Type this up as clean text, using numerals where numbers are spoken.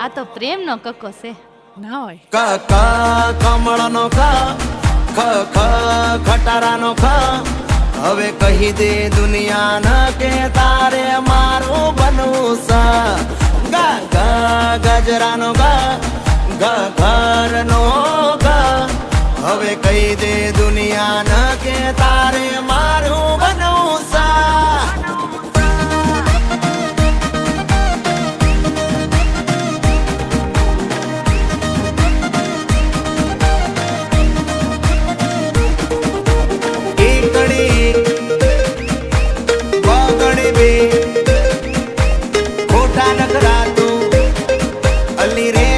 આ તો પ્રેમનો કક્કો છે ના હોય. ક ક કમળનો ખ ખ ખ ખટારાનો ખ હવે કહી દે દુનિયાને કે તારે મારું બનવું છે. ગ ગ ગજરાનો ગ ગ ઘરનો ગ હવે કહી દે દુનિયાને કે તારે મારું બનવું છે. ખોટા નખરા તું અલી રે